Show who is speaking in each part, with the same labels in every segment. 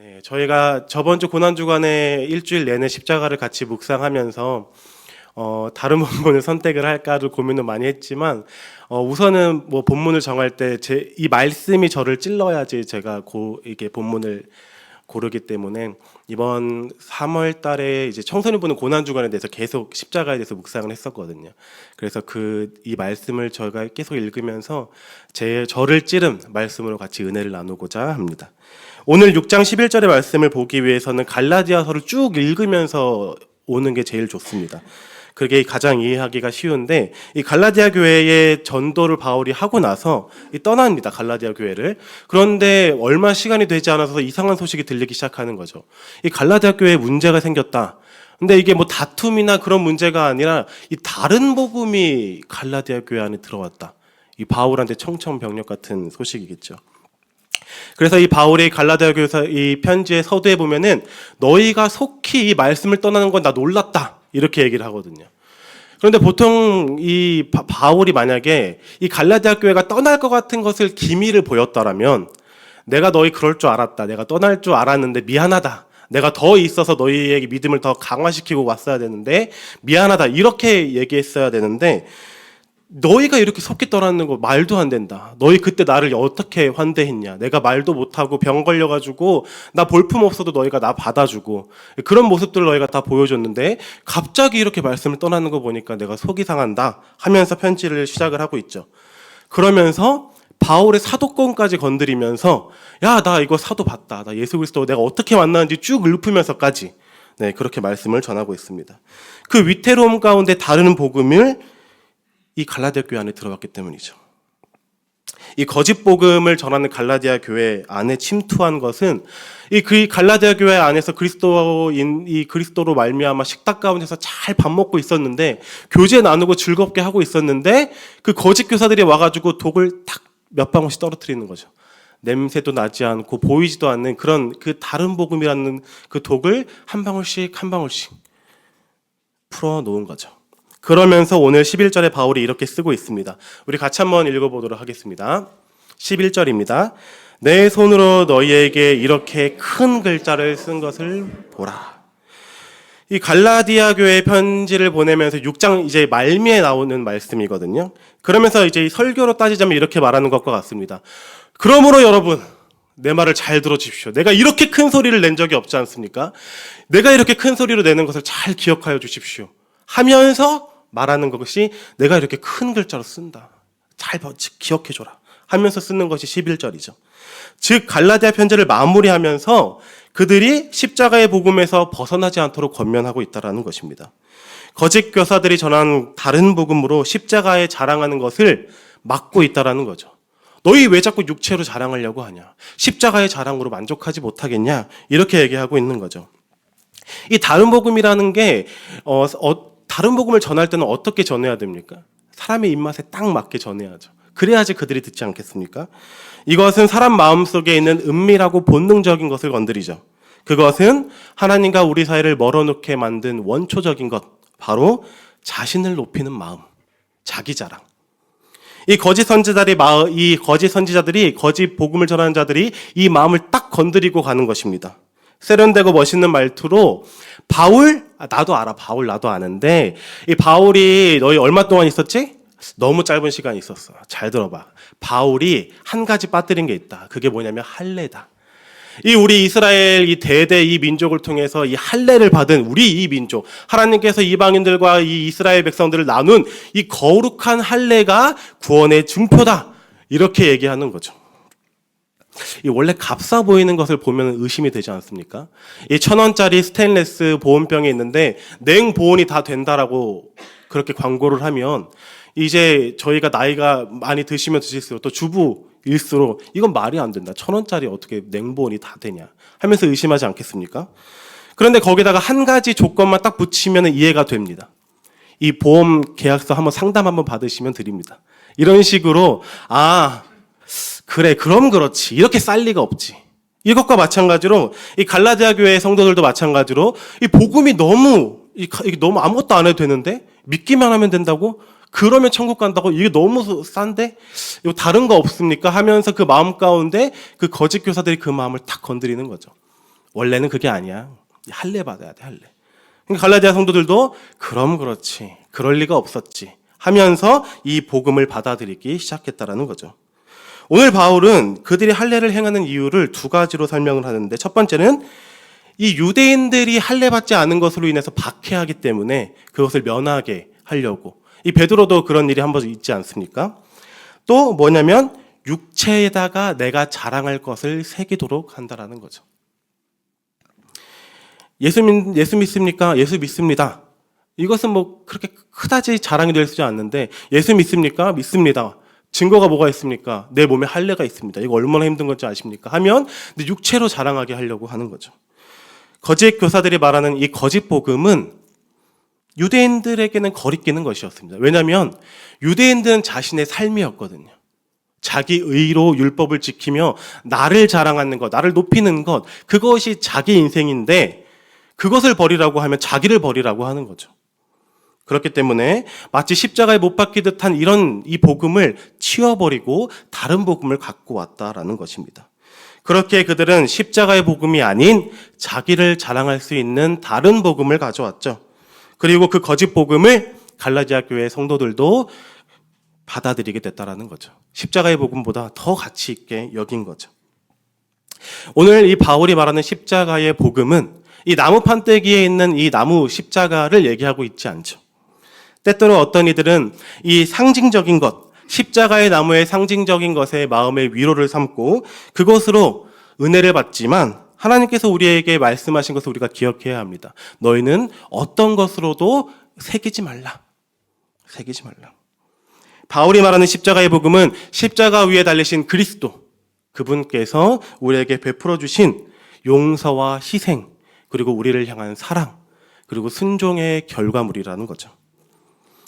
Speaker 1: 네, 저희가 저번 주 고난주간에 일주일 내내 십자가를 같이 묵상하면서 다른 본문을 선택을 할까도 고민을 많이 했지만 우선은 뭐 본문을 정할 때 이 말씀이 저를 찔러야지 제가 이게 본문을 고르기 때문에 이번 3월 달에 이제 청소년 보는 고난주간에 대해서 계속 십자가에 대해서 묵상을 했었거든요. 그래서 이 말씀을 저희가 계속 읽으면서 저를 찌른 말씀으로 같이 은혜를 나누고자 합니다. 오늘 6장 11절의 말씀을 보기 위해서는 갈라디아서를 쭉 읽으면서 오는 게 제일 좋습니다. 그게 가장 이해하기가 쉬운데, 이 갈라디아 교회의 전도를 바울이 하고 나서 떠납니다. 갈라디아 교회를. 그런데 얼마 시간이 되지 않아서 이상한 소식이 들리기 시작하는 거죠. 이 갈라디아 교회에 문제가 생겼다. 근데 이게 뭐 다툼이나 그런 문제가 아니라 이 다른 복음이 갈라디아 교회 안에 들어왔다. 이 바울한테 청천벽력 같은 소식이겠죠. 그래서 이 바울이 갈라디아 교회에서 이 편지의 서두에 보면은 너희가 속히 이 말씀을 떠나는 건 나 놀랐다. 이렇게 얘기를 하거든요. 그런데 보통 이 바울이 만약에 이 갈라디아 교회가 떠날 것 같은 것을 기미를 보였다라면 내가 너희 그럴 줄 알았다. 내가 떠날 줄 알았는데 미안하다. 내가 더 있어서 너희에게 믿음을 더 강화시키고 왔어야 되는데 미안하다. 이렇게 얘기했어야 되는데 너희가 이렇게 속기 떠나는 거 말도 안 된다. 너희 그때 나를 어떻게 환대했냐. 내가 말도 못하고 병 걸려가지고 나 볼품 없어도 너희가 나 받아주고 그런 모습들을 너희가 다 보여줬는데 갑자기 이렇게 말씀을 떠나는 거 보니까 내가 속이 상한다 하면서 편지를 시작을 하고 있죠. 그러면서 바울의 사도권까지 건드리면서 야, 나 이거 사도 봤다. 나 예수 그리스도 내가 어떻게 만나는지 쭉 읊으면서까지 그렇게 말씀을 전하고 있습니다. 그 위태로움 가운데 다른 복음을 이 갈라디아 교회 안에 들어왔기 때문이죠. 이 거짓 복음을 전하는 갈라디아 교회 안에 침투한 것은 그 갈라디아 교회 안에서 그리스도로 말미암아 식탁 가운데서 잘 밥 먹고 있었는데 교제 나누고 즐겁게 하고 있었는데 그 거짓 교사들이 와가지고 독을 탁 몇 방울씩 떨어뜨리는 거죠. 냄새도 나지 않고 보이지도 않는 그런 그 다른 복음이라는 그 독을 한 방울씩 풀어 놓은 거죠. 그러면서 오늘 11절에 바울이 이렇게 쓰고 있습니다. 우리 같이 한번 읽어보도록 하겠습니다. 11절입니다. 내 손으로 너희에게 이렇게 큰 글자를 쓴 것을 보라. 이 갈라디아 교회 편지를 보내면서 6장 이제 말미에 나오는 말씀이거든요. 그러면서 이제 설교로 따지자면 이렇게 말하는 것과 같습니다. 그러므로 여러분, 내 말을 잘 들어주십시오. 내가 이렇게 큰 소리를 낸 적이 없지 않습니까? 내가 이렇게 큰 소리로 내는 것을 잘 기억하여 주십시오. 하면서 말하는 것이 내가 이렇게 큰 글자로 쓴다. 잘 기억해줘라. 하면서 쓰는 것이 11절이죠. 즉 갈라디아 편지를 마무리하면서 그들이 십자가의 복음에서 벗어나지 않도록 권면하고 있다는 것입니다. 거짓 교사들이 전한 다른 복음으로 십자가에 자랑하는 것을 막고 있다는 거죠. 너희 왜 자꾸 육체로 자랑하려고 하냐? 십자가의 자랑으로 만족하지 못하겠냐? 이렇게 얘기하고 있는 거죠. 이 다른 복음이라는 게 다른 복음을 전할 때는 어떻게 전해야 됩니까? 사람의 입맛에 딱 맞게 전해야죠. 그래야지 그들이 듣지 않겠습니까? 이것은 사람 마음속에 있는 은밀하고 본능적인 것을 건드리죠. 그것은 하나님과 우리 사이를 멀어놓게 만든 원초적인 것, 바로 자신을 높이는 마음, 자기 자랑. 이 거짓 선지자들이 거짓 복음을 전하는 자들이 이 마음을 딱 건드리고 가는 것입니다. 세련되고 멋있는 말투로 나도 알아. 바울 나도 아는데 이 바울이 너희 얼마 동안 있었지? 너무 짧은 시간 있었어. 잘 들어봐. 바울이 한 가지 빠뜨린 게 있다. 그게 뭐냐면 할례다. 우리 이스라엘 대대 이 민족을 통해서 이 할례를 받은 우리 이 민족, 하나님께서 이방인들과 이 이스라엘 백성들을 나눈 이 거룩한 할례가 구원의 증표다. 이렇게 얘기하는 거죠. 원래 값싸 보이는 것을 보면 의심이 되지 않습니까? 1,000원짜리 스테인레스 보온병이 있는데 냉보온이 다 된다라고 그렇게 광고를 하면 이제 저희가 나이가 많이 드시면 드실수록 또 주부일수록 이건 말이 안 된다. 1,000원짜리 어떻게 냉보온이 다 되냐 하면서 의심하지 않겠습니까? 그런데 거기다가 한 가지 조건만 딱 붙이면 이해가 됩니다. 이 보험 계약서 한번 상담 한번 받으시면 드립니다. 이런 식으로 그래, 그럼 그렇지. 이렇게 쌀 리가 없지. 이것과 마찬가지로 이 갈라디아 교회 성도들도 마찬가지로 이 복음이 너무 아무것도 안 해도 되는데 믿기만 하면 된다고? 그러면 천국 간다고? 이게 너무 싼데? 이거 다른 거 없습니까? 하면서 그 마음 가운데 그 거짓 교사들이 그 마음을 탁 건드리는 거죠. 원래는 그게 아니야. 할례 받아야 돼, 할례. 그러니까 갈라디아 성도들도 그럼 그렇지, 그럴 리가 없었지 하면서 이 복음을 받아들이기 시작했다라는 거죠. 오늘 바울은 그들이 할례를 행하는 이유를 두 가지로 설명을 하는데, 첫 번째는 이 유대인들이 할례 받지 않은 것으로 인해서 박해하기 때문에 그것을 면하게 하려고. 이 베드로도 그런 일이 한 번 있지 않습니까? 또 뭐냐면 육체에다가 내가 자랑할 것을 새기도록 한다라는 거죠. 예수 믿습니까? 예수 믿습니다. 이것은 뭐 그렇게 크다지 자랑이 되지 않는데, 예수 믿습니까? 믿습니다. 증거가 뭐가 있습니까? 내 몸에 할례가 있습니다. 이거 얼마나 힘든 건지 아십니까? 하면 육체로 자랑하게 하려고 하는 거죠. 거짓 교사들이 말하는 이 거짓 복음은 유대인들에게는 거리끼는 것이었습니다. 왜냐하면 유대인들은 자신의 삶이었거든요. 자기 의로 율법을 지키며 나를 자랑하는 것, 나를 높이는 것, 그것이 자기 인생인데 그것을 버리라고 하면 자기를 버리라고 하는 거죠. 그렇기 때문에 마치 십자가에 못 박히듯 한 이 복음을 치워버리고 다른 복음을 갖고 왔다라는 것입니다. 그렇게 그들은 십자가의 복음이 아닌 자기를 자랑할 수 있는 다른 복음을 가져왔죠. 그리고 그 거짓 복음을 갈라디아 교회 성도들도 받아들이게 됐다라는 거죠. 십자가의 복음보다 더 가치 있게 여긴 거죠. 오늘 이 바울이 말하는 십자가의 복음은 이 나무 판때기에 있는 이 나무 십자가를 얘기하고 있지 않죠. 때때로 어떤 이들은 이 상징적인 것, 십자가의 나무의 상징적인 것에 마음의 위로를 삼고 그것으로 은혜를 받지만, 하나님께서 우리에게 말씀하신 것을 우리가 기억해야 합니다. 너희는 어떤 것으로도 새기지 말라. 새기지 말라. 바울이 말하는 십자가의 복음은 십자가 위에 달리신 그리스도, 그분께서 우리에게 베풀어 주신 용서와 희생, 그리고 우리를 향한 사랑, 그리고 순종의 결과물이라는 거죠.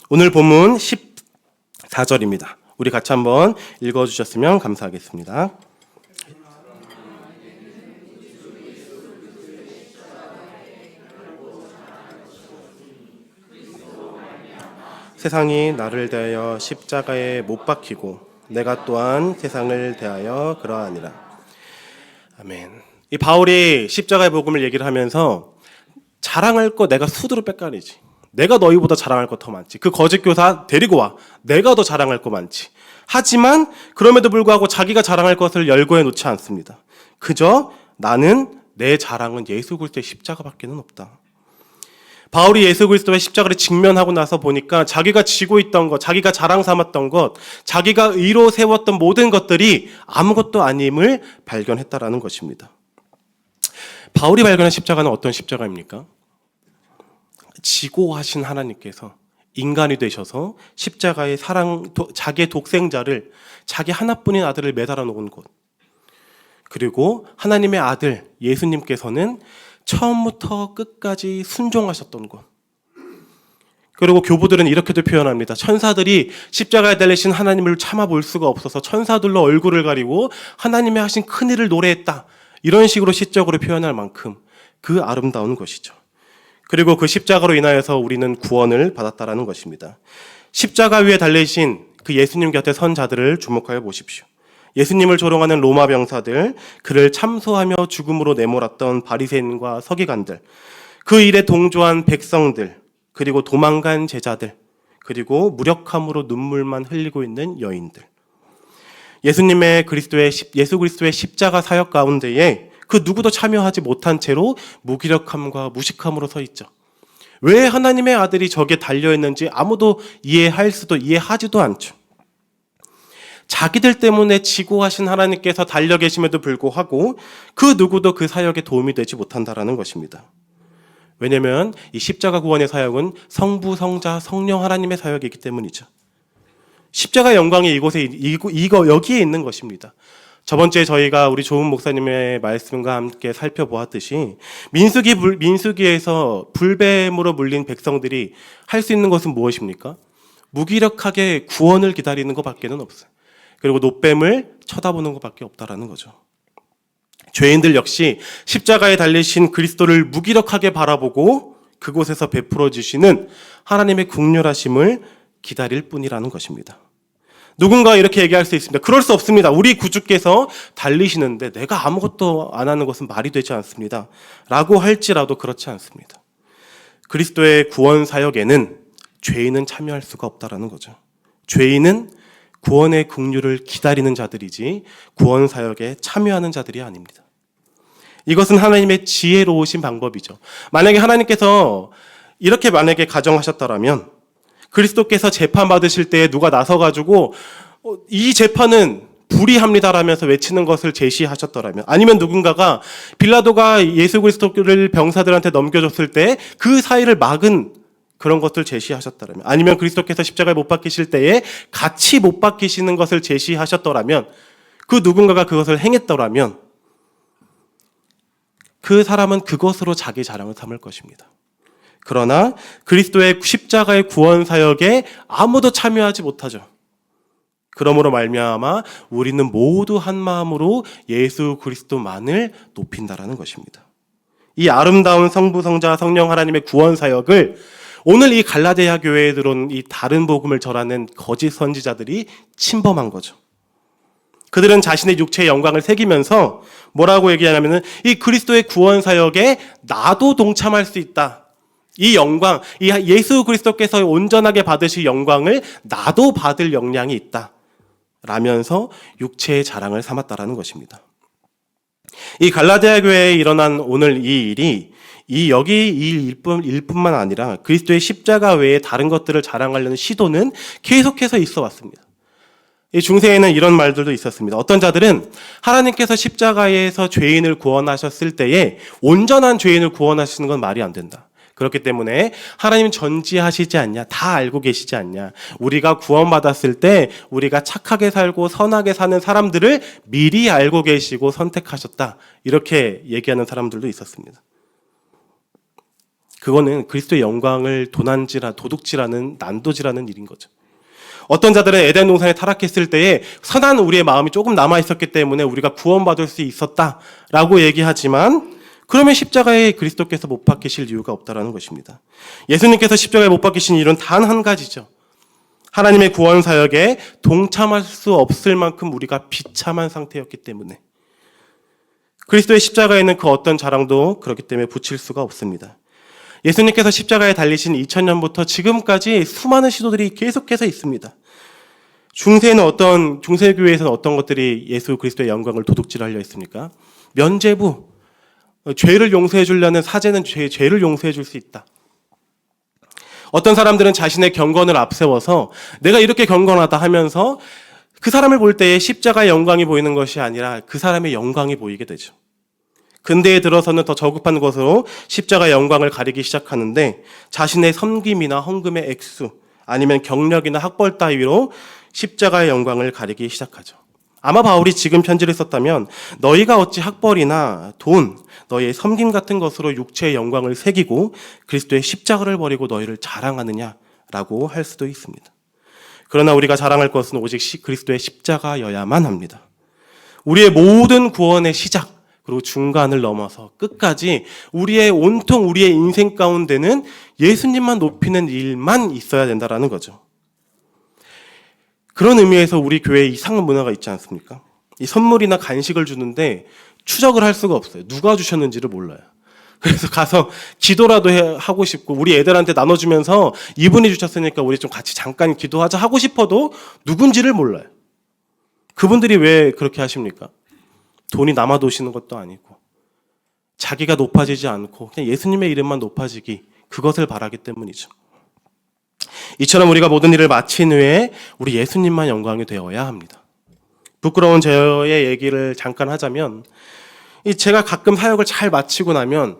Speaker 1: 오늘 본문 14절입니다. 우리 같이 한번 읽어주셨으면 감사하겠습니다. 세상이 나를 대하여 십자가에 못 박히고 내가 또한 세상을 대하여 그러하니라. 아멘. 이 바울이 십자가의 복음을 얘기를 하면서 자랑할 거 내가 수두로 빽가리지. 내가 너희보다 자랑할 거 더 많지. 그 거짓 교사 데리고 와. 내가 더 자랑할 거 많지. 하지만 그럼에도 불구하고 자기가 자랑할 것을 열거해 놓지 않습니다. 그저 나는 내 자랑은 예수 그리스도의 십자가밖에는 없다. 바울이 예수 그리스도의 십자가를 직면하고 나서 보니까 자기가 지고 있던 것, 자기가 자랑 삼았던 것, 자기가 의로 세웠던 모든 것들이 아무것도 아님을 발견했다라는 것입니다. 바울이 발견한 십자가는 어떤 십자가입니까? 지고하신 하나님께서 인간이 되셔서 십자가의 자기의 독생자를, 자기 하나뿐인 아들을 매달아 놓은 곳, 그리고 하나님의 아들 예수님께서는 처음부터 끝까지 순종하셨던 것. 그리고 교부들은 이렇게도 표현합니다. 천사들이 십자가에 달리신 하나님을 참아볼 수가 없어서 천사들로 얼굴을 가리고 하나님의 하신 큰일을 노래했다. 이런 식으로 시적으로 표현할 만큼 그 아름다운 것이죠. 그리고 그 십자가로 인하여서 우리는 구원을 받았다라는 것입니다. 십자가 위에 달리신 그 예수님 곁에 선 자들을 주목하여 보십시오. 예수님을 조롱하는 로마 병사들, 그를 참소하며 죽음으로 내몰았던 바리새인과 서기관들, 그 일에 동조한 백성들, 그리고 도망간 제자들, 그리고 무력함으로 눈물만 흘리고 있는 여인들. 예수 그리스도의 십자가 사역 가운데에 그 누구도 참여하지 못한 채로 무기력함과 무식함으로 서 있죠. 왜 하나님의 아들이 저기에 달려있는지 아무도 이해하지도 않죠. 자기들 때문에 지고하신 하나님께서 달려 계심에도 불구하고 그 누구도 그 사역에 도움이 되지 못한다라는 것입니다. 왜냐하면 이 십자가 구원의 사역은 성부, 성자, 성령 하나님의 사역이기 때문이죠. 십자가의 영광이 여기에 있는 것입니다. 저번 주에 저희가 우리 조은 목사님의 말씀과 함께 살펴보았듯이 민수기에서 불뱀으로 물린 백성들이 할 수 있는 것은 무엇입니까? 무기력하게 구원을 기다리는 것밖에는 없어요. 그리고 노뱀을 쳐다보는 것밖에 없다라는 거죠. 죄인들 역시 십자가에 달리신 그리스도를 무기력하게 바라보고 그곳에서 베풀어 주시는 하나님의 긍휼하심을 기다릴 뿐이라는 것입니다. 누군가 이렇게 얘기할 수 있습니다. 그럴 수 없습니다. 우리 구주께서 달리시는데 내가 아무것도 안 하는 것은 말이 되지 않습니다. 라고 할지라도 그렇지 않습니다. 그리스도의 구원 사역에는 죄인은 참여할 수가 없다라는 거죠. 죄인은 구원의 긍휼을 기다리는 자들이지 구원 사역에 참여하는 자들이 아닙니다. 이것은 하나님의 지혜로우신 방법이죠. 만약에 하나님께서 이렇게 만약에 가정하셨다라면 그리스도께서 재판받으실 때에 누가 나서가지고 이 재판은 불의합니다라면서 외치는 것을 제시하셨더라면, 아니면 누군가가 빌라도가 예수 그리스도를 병사들한테 넘겨줬을 때 그 사이를 막은 그런 것을 제시하셨더라면, 아니면 그리스도께서 십자가에 못 박히실 때에 같이 못 박히시는 것을 제시하셨더라면, 그 누군가가 그것을 행했더라면 그 사람은 그것으로 자기 자랑을 삼을 것입니다. 그러나 그리스도의 십자가의 구원 사역에 아무도 참여하지 못하죠. 그러므로 말미암아 우리는 모두 한 마음으로 예수 그리스도만을 높인다라는 것입니다. 이 아름다운 성부, 성자, 성령 하나님의 구원 사역을 오늘 이 갈라디아 교회에 들어온 이 다른 복음을 전하는 거짓 선지자들이 침범한 거죠. 그들은 자신의 육체의 영광을 새기면서 뭐라고 얘기하냐면은 이 그리스도의 구원 사역에 나도 동참할 수 있다. 이 영광, 이 예수 그리스도께서 온전하게 받으실 영광을 나도 받을 역량이 있다. 라면서 육체의 자랑을 삼았다라는 것입니다. 이 갈라디아 교회에 일어난 오늘 이 일이 여기 이 일뿐만 아니라 그리스도의 십자가 외에 다른 것들을 자랑하려는 시도는 계속해서 있어 왔습니다. 이 중세에는 이런 말들도 있었습니다. 어떤 자들은 하나님께서 십자가에서 죄인을 구원하셨을 때에 온전한 죄인을 구원하시는 건 말이 안 된다. 그렇기 때문에 하나님 전지하시지 않냐? 다 알고 계시지 않냐? 우리가 구원받았을 때 우리가 착하게 살고 선하게 사는 사람들을 미리 알고 계시고 선택하셨다. 이렇게 얘기하는 사람들도 있었습니다. 그거는 그리스도의 영광을 도둑질하는 난도질하는 일인 거죠. 어떤 자들은 에덴 동산에 타락했을 때에 선한 우리의 마음이 조금 남아있었기 때문에 우리가 구원받을 수 있었다라고 얘기하지만, 그러면 십자가에 그리스도께서 못 박히실 이유가 없다라는 것입니다. 예수님께서 십자가에 못 박히신 이유는 단 한 가지죠. 하나님의 구원 사역에 동참할 수 없을 만큼 우리가 비참한 상태였기 때문에. 그리스도의 십자가에는 그 어떤 자랑도 그렇기 때문에 붙일 수가 없습니다. 예수님께서 십자가에 달리신 2000년부터 지금까지 수많은 시도들이 계속해서 있습니다. 중세교회에서는 어떤 것들이 예수 그리스도의 영광을 도둑질하려 했습니까? 면죄부, 죄를 용서해 주려는 사제는 죄를 용서해 줄 수 있다. 어떤 사람들은 자신의 경건을 앞세워서 내가 이렇게 경건하다 하면서 그 사람을 볼 때에 십자가의 영광이 보이는 것이 아니라 그 사람의 영광이 보이게 되죠. 근대에 들어서는 더 저급한 것으로 십자가의 영광을 가리기 시작하는데, 자신의 섬김이나 헌금의 액수 아니면 경력이나 학벌 따위로 십자가의 영광을 가리기 시작하죠. 아마 바울이 지금 편지를 썼다면 너희가 어찌 학벌이나 돈, 너희의 섬김 같은 것으로 육체의 영광을 새기고 그리스도의 십자가를 버리고 너희를 자랑하느냐라고 할 수도 있습니다. 그러나 우리가 자랑할 것은 오직 그리스도의 십자가여야만 합니다. 우리의 모든 구원의 시작 그리고 중간을 넘어서 끝까지 온통 우리의 인생 가운데는 예수님만 높이는 일만 있어야 된다라는 거죠. 그런 의미에서 우리 교회에 이상한 문화가 있지 않습니까? 이 선물이나 간식을 주는데 추적을 할 수가 없어요. 누가 주셨는지를 몰라요. 그래서 가서 기도라도 하고 싶고, 우리 애들한테 나눠주면서 이분이 주셨으니까 우리 좀 같이 잠깐 기도하자 하고 싶어도 누군지를 몰라요. 그분들이 왜 그렇게 하십니까? 돈이 남아도시는 것도 아니고 자기가 높아지지 않고 그냥 예수님의 이름만 높아지기, 그것을 바라기 때문이죠. 이처럼 우리가 모든 일을 마친 후에 우리 예수님만 영광이 되어야 합니다. 부끄러운 저의 얘기를 잠깐 하자면, 제가 가끔 사역을 잘 마치고 나면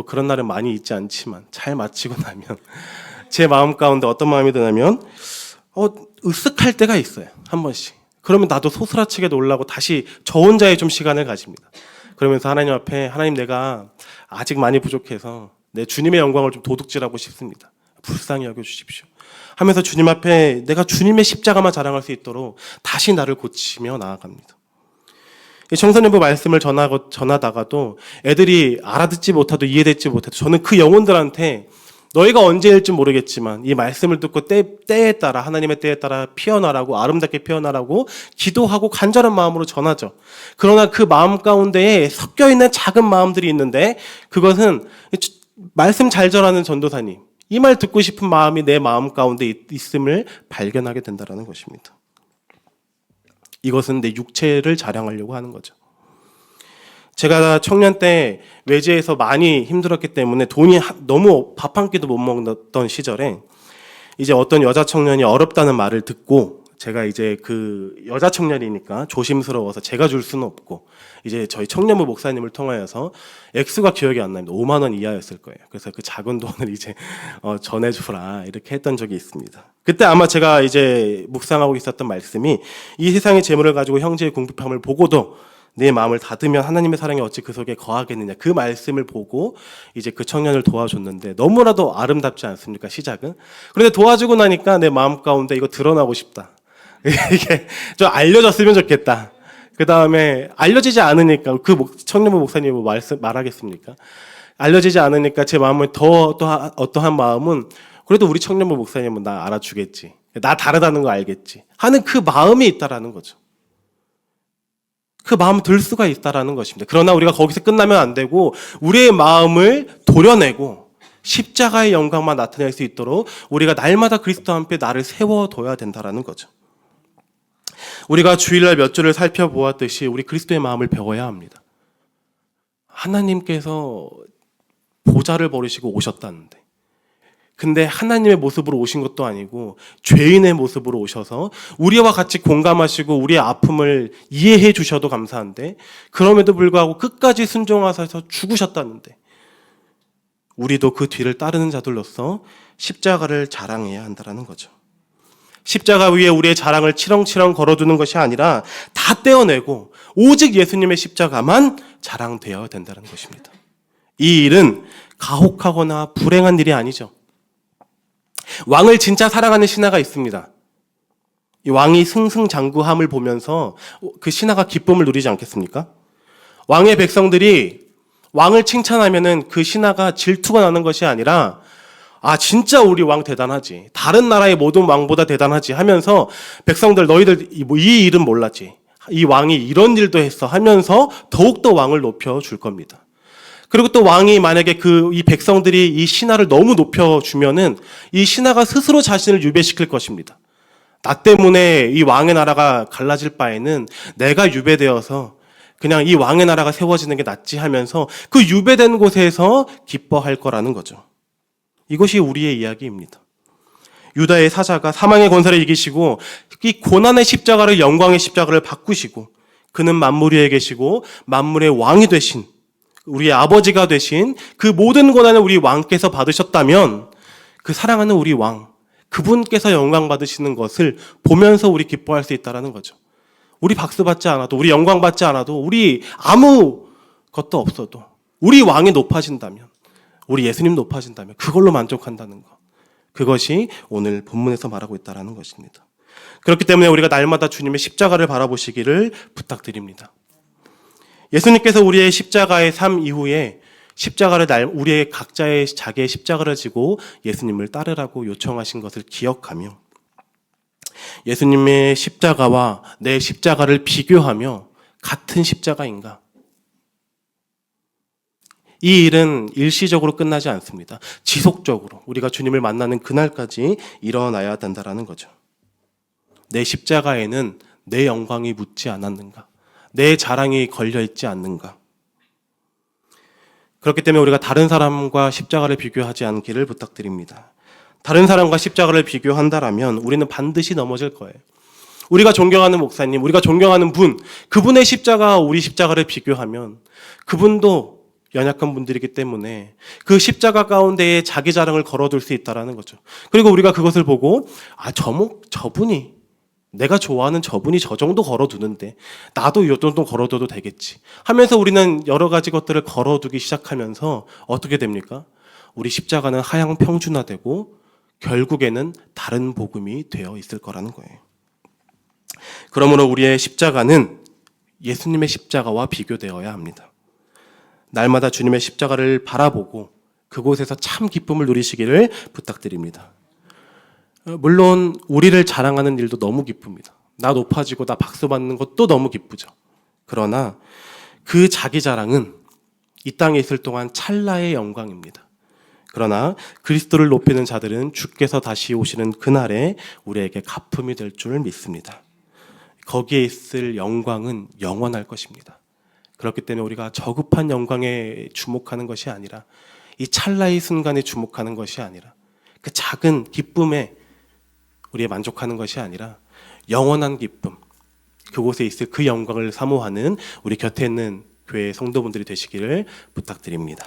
Speaker 1: 그런 날은 많이 있지 않지만 잘 마치고 나면 제 마음 가운데 어떤 마음이 드냐면 으쓱할 때가 있어요. 한 번씩. 그러면 나도 소스라치게 놀라고 다시 저 혼자의 좀 시간을 가집니다. 그러면서 하나님 앞에, 하나님, 내가 아직 많이 부족해서 내 주님의 영광을 좀 도둑질하고 싶습니다. 불쌍히 여겨주십시오 하면서 주님 앞에 내가 주님의 십자가만 자랑할 수 있도록 다시 나를 고치며 나아갑니다. 청소년부 말씀을 전하다가도 애들이 알아듣지 못하도 이해되지 못해도 저는 그 영혼들한테 너희가 언제일지 모르겠지만 이 말씀을 듣고 때에 따라 하나님의 때에 따라 피어나라고 아름답게 피어나라고 기도하고 간절한 마음으로 전하죠. 그러나 그 마음 가운데에 섞여 있는 작은 마음들이 있는데 그것은 말씀 잘 전하는 전도사님 이 말 듣고 싶은 마음이 내 마음 가운데 있음을 발견하게 된다는 것입니다. 이것은 내 육체를 자랑하려고 하는 거죠. 제가 청년 때 외지에서 많이 힘들었기 때문에 돈이 너무 밥 한 끼도 못 먹던 시절에 이제 어떤 여자 청년이 어렵다는 말을 듣고 제가 이제 그 여자 청년이니까 조심스러워서 제가 줄 수는 없고 이제 저희 청년부 목사님을 통하여서 액수가 기억이 안 납니다. 5만 원 이하였을 거예요. 그래서 그 작은 돈을 이제 전해주라 이렇게 했던 적이 있습니다. 그때 아마 제가 이제 묵상하고 있었던 말씀이 이 세상의 재물을 가지고 형제의 궁핍함을 보고도 내 마음을 닫으면 하나님의 사랑이 어찌 그 속에 거하겠느냐 그 말씀을 보고 이제 그 청년을 도와줬는데 너무나도 아름답지 않습니까 시작은? 그런데 도와주고 나니까 내 마음 가운데 이거 드러나고 싶다. 이게 좀 알려졌으면 좋겠다. 그 다음에 알려지지 않으니까 그 청년부 목사님이 뭐 말하겠습니까? 알려지지 않으니까 제 마음을 또 어떠한 마음은 그래도 우리 청년부 목사님은 나 알아주겠지. 나 다르다는 거 알겠지. 하는 그 마음이 있다라는 거죠. 그 마음 들 수가 있다라는 것입니다. 그러나 우리가 거기서 끝나면 안 되고 우리의 마음을 도려내고 십자가의 영광만 나타낼 수 있도록 우리가 날마다 그리스도와 함께 나를 세워둬야 된다라는 거죠. 우리가 주일날 몇 주를 살펴보았듯이 우리 그리스도의 마음을 배워야 합니다. 하나님께서 보좌를 버리시고 오셨다는데 근데 하나님의 모습으로 오신 것도 아니고 죄인의 모습으로 오셔서 우리와 같이 공감하시고 우리의 아픔을 이해해 주셔도 감사한데 그럼에도 불구하고 끝까지 순종하셔서 죽으셨다는데 우리도 그 뒤를 따르는 자들로서 십자가를 자랑해야 한다는 거죠. 십자가 위에 우리의 자랑을 치렁치렁 걸어두는 것이 아니라 다 떼어내고 오직 예수님의 십자가만 자랑되어야 된다는 것입니다. 이 일은 가혹하거나 불행한 일이 아니죠. 왕을 진짜 사랑하는 신하가 있습니다. 이 왕이 승승장구함을 보면서 그 신하가 기쁨을 누리지 않겠습니까? 왕의 백성들이 왕을 칭찬하면은 그 신하가 질투가 나는 것이 아니라 진짜 우리 왕 대단하지. 다른 나라의 모든 왕보다 대단하지 하면서 백성들 너희들 이 일은 몰랐지. 이 왕이 이런 일도 했어 하면서 더욱더 왕을 높여줄 겁니다. 그리고 또 왕이 만약에 이 백성들이 이 신하를 너무 높여주면은 이 신하가 스스로 자신을 유배시킬 것입니다. 나 때문에 이 왕의 나라가 갈라질 바에는 내가 유배되어서 그냥 이 왕의 나라가 세워지는 게 낫지 하면서 그 유배된 곳에서 기뻐할 거라는 거죠. 이것이 우리의 이야기입니다. 유다의 사자가 사망의 권세를 이기시고 이 고난의 십자가를 영광의 십자가를 바꾸시고 그는 만물 위에 계시고 만물의 왕이 되신 우리의 아버지가 되신 그 모든 고난을 우리 왕께서 받으셨다면 그 사랑하는 우리 왕, 그분께서 영광 받으시는 것을 보면서 우리 기뻐할 수 있다는 거죠. 우리 박수 받지 않아도, 우리 영광 받지 않아도, 우리 아무 것도 없어도 우리 왕이 높아진다면, 우리 예수님 높아진다면 그걸로 만족한다는 것. 그것이 오늘 본문에서 말하고 있다는 것입니다. 그렇기 때문에 우리가 날마다 주님의 십자가를 바라보시기를 부탁드립니다. 예수님께서 우리의 십자가의 삶 이후에 우리의 각자의 자기의 십자가를 지고 예수님을 따르라고 요청하신 것을 기억하며 예수님의 십자가와 내 십자가를 비교하며 같은 십자가인가? 이 일은 일시적으로 끝나지 않습니다. 지속적으로 우리가 주님을 만나는 그날까지 일어나야 된다는 거죠. 내 십자가에는 내 영광이 묻지 않았는가? 내 자랑이 걸려있지 않는가? 그렇기 때문에 우리가 다른 사람과 십자가를 비교하지 않기를 부탁드립니다. 다른 사람과 십자가를 비교한다라면 우리는 반드시 넘어질 거예요. 우리가 존경하는 목사님, 우리가 존경하는 분, 그분의 십자가와 우리 십자가를 비교하면 그분도 연약한 분들이기 때문에 그 십자가 가운데에 자기 자랑을 걸어둘 수 있다는 거죠. 그리고 우리가 그것을 보고 저분이 내가 좋아하는 저분이 저 정도 걸어두는데 나도 이 정도 걸어둬도 되겠지 하면서 우리는 여러 가지 것들을 걸어두기 시작하면서 어떻게 됩니까? 우리 십자가는 하향 평준화되고 결국에는 다른 복음이 되어 있을 거라는 거예요. 그러므로 우리의 십자가는 예수님의 십자가와 비교되어야 합니다. 날마다 주님의 십자가를 바라보고 그곳에서 참 기쁨을 누리시기를 부탁드립니다. 물론 우리를 자랑하는 일도 너무 기쁩니다. 나 높아지고 나 박수 받는 것도 너무 기쁘죠. 그러나 그 자기 자랑은 이 땅에 있을 동안 찰나의 영광입니다. 그러나 그리스도를 높이는 자들은 주께서 다시 오시는 그날에 우리에게 가품이 될 줄 믿습니다. 거기에 있을 영광은 영원할 것입니다. 그렇기 때문에 우리가 저급한 영광에 주목하는 것이 아니라 이 찰나의 순간에 주목하는 것이 아니라 그 작은 기쁨에 우리의 만족하는 것이 아니라 영원한 기쁨, 그곳에 있을 그 영광을 사모하는 우리 곁에 있는 교회 성도분들이 되시기를 부탁드립니다.